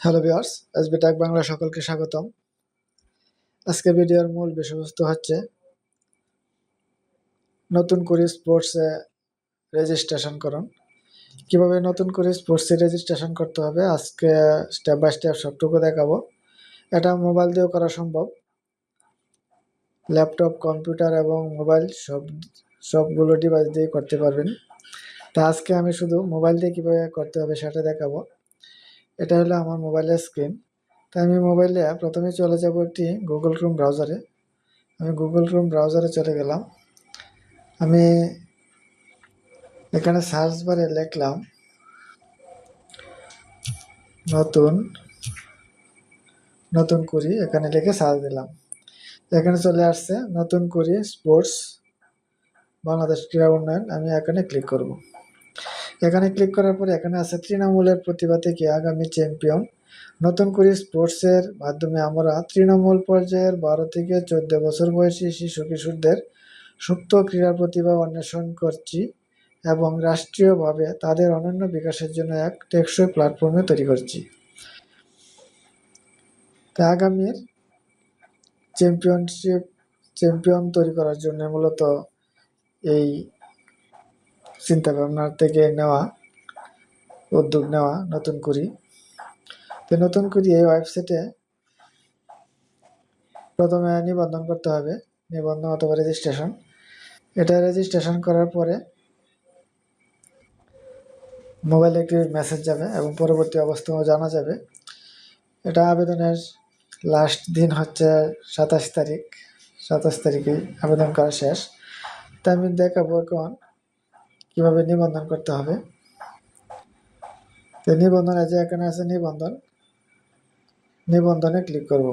Hello viewers, SB tech Bangla সকলকে স্বাগতম। আজকের ভিডিওর মূল বিষয়বস্তু হচ্ছে নতুন করে স্পোর্টসে রেজিস্ট্রেশন করুন। কিভাবে নতুন করে স্পোর্টসে রেজিস্ট্রেশন করতে হবে আজকে স্টেপ বাই স্টেপ সবটুকু দেখাবো। এটা মোবাইল দিয়েও করা সম্ভব, ল্যাপটপ, কম্পিউটার এবং মোবাইল সবগুলো ডিভাইস দিয়ে করতে পারবেন। তা আজকে আমি শুধু মোবাইল দিয়ে কীভাবে করতে হবে সেটা দেখাবো। এটা হলো আমার মোবাইলের স্ক্রিন। তাই আমি মোবাইলে প্রথমে চলে যাব একটি গুগল ক্রোম ব্রাউজারে। আমি গুগল ক্রোম ব্রাউজারে চলে গেলাম। আমি এখানে সার্চ বারে লিখলাম নতুন করি, এখানে লিখে সার্চ দিলাম। এখানে চলে আসছে নতুন করি স্পোর্টস বাংলাদেশ ক্রীড়া উন্নয়ন। আমি এখানে ক্লিক করব। এখানে ক্লিক করার পরে এখানে আছে তৃণমূলের প্রতিভা থেকে আগামী চ্যাম্পিয়ন। নতুন করে স্পোর্টসের মাধ্যমে আমরা তৃণমূল পর্যায়ের 12 থেকে 14 বছর বয়সী শিশু কিশোরদের সুপ্ত ক্রীড়া প্রতিভা অন্বেষণ করছি এবং রাষ্ট্রীয়ভাবে তাদের অনন্য বিকাশের জন্য এক টেকসই প্ল্যাটফর্মে তৈরি করছি। তা আগামীর চ্যাম্পিয়ন তৈরি করার জন্য মূলত এই চিন্তাভাবনা থেকে উদ্যোগ নেওয়া নতুন করি। তো নতুন করি এই ওয়েবসাইটে প্রথমে নিবন্ধন করতে হবে, নিবন্ধন অথবা রেজিস্ট্রেশন। এটা রেজিস্ট্রেশন করার পরে মোবাইলে একটি মেসেজ যাবে এবং পরবর্তী অবস্থাও জানা যাবে। এটা আবেদনের লাস্ট দিন হচ্ছে 27 তারিখ। 27 তারিখেই আবেদন করা শেষ। তাই আমি দেখাবো এখন কীভাবে নিবন্ধন করতে হবে। তো নিবন্ধনে যে এখানে আছে নিবন্ধনে ক্লিক করব।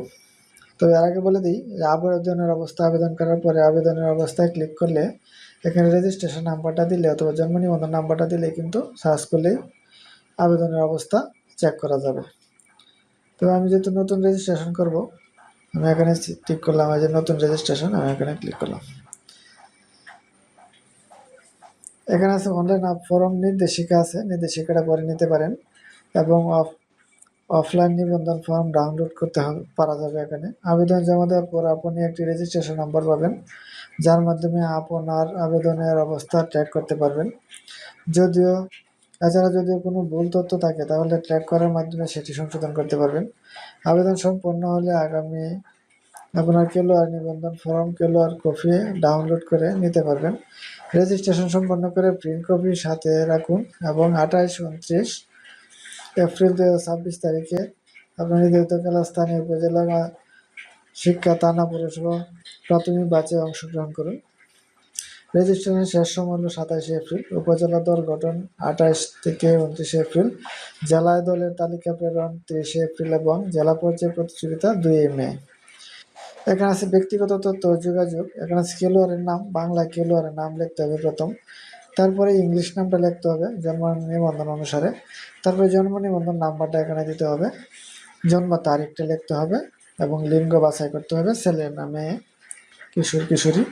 তবে এর আগে বলে দিই যে আবেদন করার পরে আবেদনের অবস্থায় ক্লিক করলে এখানে রেজিস্ট্রেশন নাম্বারটা দিলে অথবা জন্ম নিবন্ধন নাম্বারটা দিলে কিন্তু সার্চ করলেই আবেদনের অবস্থা চেক করা যাবে। তো আমি যেহেতু নতুন রেজিস্ট্রেশন করব, আমি এখানে ক্লিক করলাম, এই যে নতুন রেজিস্ট্রেশন, আমি এখানে ক্লিক করলাম। এখানে আছে অনলাইন ফর্ম নির্দেশিকা আছে, নির্দেশিকাটা পরে নিতে পারেন এবং অফলাইন নিবন্ধন ফর্ম ডাউনলোড করতে পারা যাবে। এখানে আবেদন জমা দেওয়ার পর আপনি একটি রেজিস্ট্রেশন নাম্বার পাবেন, যার মাধ্যমে আপনার আবেদনের অবস্থা ট্র্যাক করতে পারবেন। এছাড়া যদিও কোনো ভুল তথ্য থাকে তাহলে ট্র্যাক করার মাধ্যমে সেটি সংশোধন করতে পারবেন। আবেদন সম্পন্ন হলে আপনার কেলোয়ার নিবন্ধন ফর্ম কেলোয়ার কপি ডাউনলোড করে নিতে পারবেন। রেজিস্ট্রেশন সম্পন্ন করে প্রিন্ট কপি সাথে রাখুন এবং 28-29 এপ্রিল 2026 তারিখে আপনার নির্ধারিত স্থানীয় উপজেলা শিক্ষা থানা পৌরসভা প্রাথমিক ব্যাচে অংশগ্রহণ করুন। রেজিস্ট্রেশনের শেষ সময় হল 27 এপ্রিল। উপজেলা দল গঠন 28 থেকে 29 এপ্রিল। জেলায় দলের তালিকা প্রেরণ 30 এপ্রিল এবং জেলা পর্যায়ে প্রতিযোগিতা 2 মে। এখানে আছে ব্যক্তিগত তথ্য ও যোগাযোগ। এখানে আছে খেলোয়াড়ের নাম, বাংলা খেলোয়াড়ের নাম লিখতে হবে প্রথম, তারপরে ইংলিশ নামটা লিখতে হবে জন্ম নিবন্ধন অনুসারে, তারপরে জন্ম নিবন্ধন নাম্বারটা এখানে দিতে হবে, জন্ম তারিখটা লিখতে হবে এবং লিঙ্গ বাছাই করতে হবে, ছেলের নামে কিশোর কিশোরী।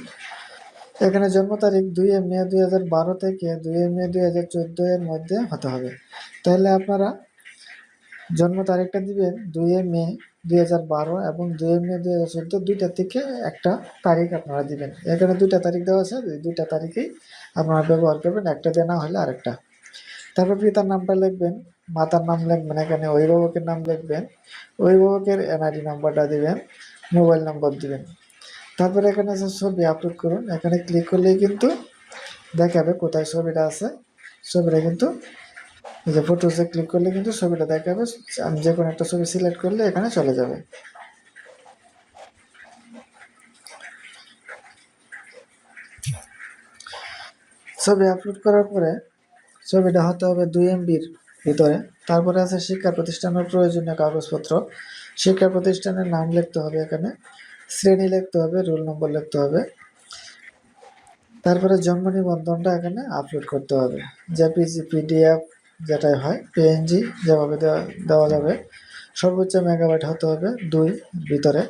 এখানে জন্ম তারিখ 2 মে 2012 থেকে 2 মে 2014 এর মধ্যে হতে হবে। তাহলে আপনারা জন্ম তারিখটা দিবেন 2 মে 2012 এবং 2 মে 2014, দুইটা থেকে একটা তারিখ আপনারা দিবেন। এখানে দুইটা তারিখ দেওয়া আছে, দুইটা তারিখেই আপনারা ব্যবহার করবেন, একটা দিয়ে না হলে আরেকটা। তারপর পিতার নামটা লিখবেন, মাতার নাম লিখবেন, এখানে অভিভাবকের নাম লিখবেন, অভিভাবকের এনআইডি নাম্বারটা দিবেন, মোবাইল নাম্বার দিবেন। তারপরে এখানে আছে ছবি আপলোড করুন। এখানে ক্লিক করলেই কিন্তু দেখাবে কোথায় ছবিটা আছে। ছবিটা কিন্তু এই যে ফটোসে ক্লিক করলে কিন্তু ছবিটা দেখাবে। আমি যে কোনো একটা ছবি সিলেক্ট করলে এখানে চলে যাবে। ছবি আপলোড করার পরে ছবিটা হতে হবে 2 MBর ভিতরে। তারপরে আছে শিক্ষা প্রতিষ্ঠানের প্রয়োজনীয় কাগজপত্র। শিক্ষা প্রতিষ্ঠানের নাম লিখতে হবে, এখানে শ্রেণী লিখতে হবে, রোল নম্বর লিখতে হবে। তারপরে জন্ম নিবন্ধনটা এখানে আপলোড করতে হবে, জেপিজি, পিডিএফ যেটাই হয়, পিএনজি যেভাবে দেওয়া যাবে। সর্বোচ্চ মেগাবাইট হতে হবে 2 ভিতরে।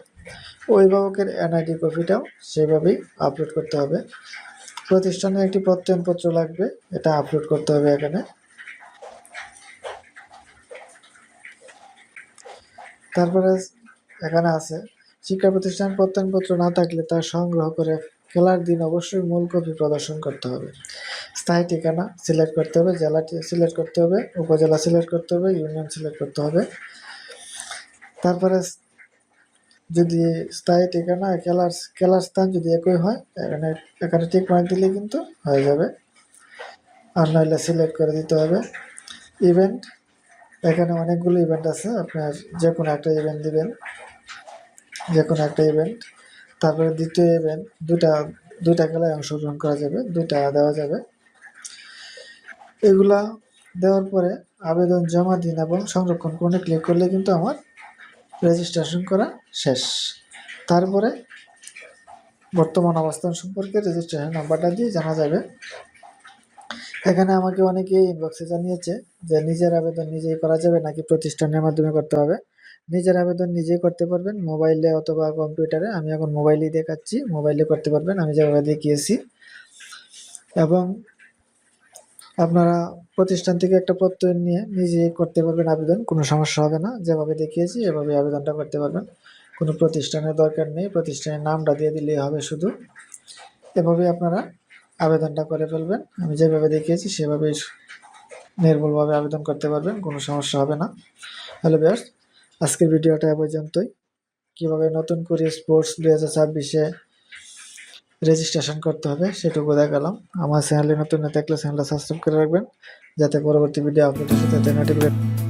অভিভাবকের এনআইডি কপিটাও সেভাবেই আপলোড করতে হবে। প্রতিষ্ঠানের একটি প্রত্যয়নপত্র লাগবে, এটা আপলোড করতে হবে এখানে। তারপরে এখানে আছে শিক্ষা প্রতিষ্ঠান প্রত্যয়নপত্র না থাকলে তা সংগ্রহ করে খেলার দিন অবশ্যই মূল কপি প্রদর্শন করতে হবে। স্থায়ী ঠিকানা সিলেক্ট করতে হবে, জেলা সিলেক্ট করতে হবে, উপজেলা সিলেক্ট করতে হবে, ইউনিয়ন সিলেক্ট করতে হবে। তারপরে যদি স্থায়ী ঠিকানা খেলার স্থান যদি একই হয় এখানে টিক মার্ক দিলে কিন্তু হয়ে যাবে, আর নইলে সিলেক্ট করে দিতে হবে। ইভেন্ট, এখানে অনেকগুলো ইভেন্ট আছে, আপনার যে কোনো একটা ইভেন্ট দিবেন, যে কোনো একটা ইভেন্ট। তারপরে দ্বিতীয় ইভেন্ট, দুইটা খেলায় অংশগ্রহণ করা যাবে, দুইটা দেওয়া যাবে। এগুলা দেওয়ার পরে আবেদন জমা দিন এবং সংরক্ষণ কোণে ক্লিক করলে কিন্তু আমার রেজিস্ট্রেশন করা শেষ। তারপরে বর্তমান অবস্থান সম্পর্কে রেজিস্ট্রেশন নাম্বারটা দিয়ে জানা যাবে। এখানে আমাকে অনেকেই ইনবক্সে জানিয়েছে যে নিজের আবেদন নিজেই করা যাবে নাকি প্রতিষ্ঠানের মাধ্যমে করতে হবে। নিজের আবেদন নিজেই করতে পারবেন মোবাইলে অথবা কম্পিউটারে। আমি এখন মোবাইলেই দেখাচ্ছি, মোবাইলে করতে পারবেন আমি যেভাবে দেখিয়েছি। এবং আপনারা প্রতিষ্ঠান থেকে একটা প্রত্যয় নিয়ে নিজেই করতে পারবেন আবেদন, কোনো সমস্যা হবে না। যেভাবে দেখিয়েছি এভাবে আবেদনটা করতে পারবেন, কোনো প্রতিষ্ঠানের দরকার নেই, প্রতিষ্ঠানের নামটা দিয়ে দিলেই হবে শুধু। এভাবে আপনারা আবেদনটা করে ফেলবেন, আমি যেভাবে দেখিয়েছি সেভাবেই নির্ভুলভাবে আবেদন করতে পারবেন, কোনো সমস্যা হবে না। হ্যালো ভিউয়ার্স, আজকের ভিডিওটা এ পর্যন্তই। কীভাবে নতুন করে স্পোর্টস 2026-এ রেজিস্ট্রেশন করতে হবে সেটুকু দেখালাম। আমার চ্যানেলে নতুন না থাকলে চ্যানেলটা সাবস্ক্রাইব করে রাখবেন, যাতে পরবর্তী ভিডিও আপলোড হতে তাতে নোটিফিকেশন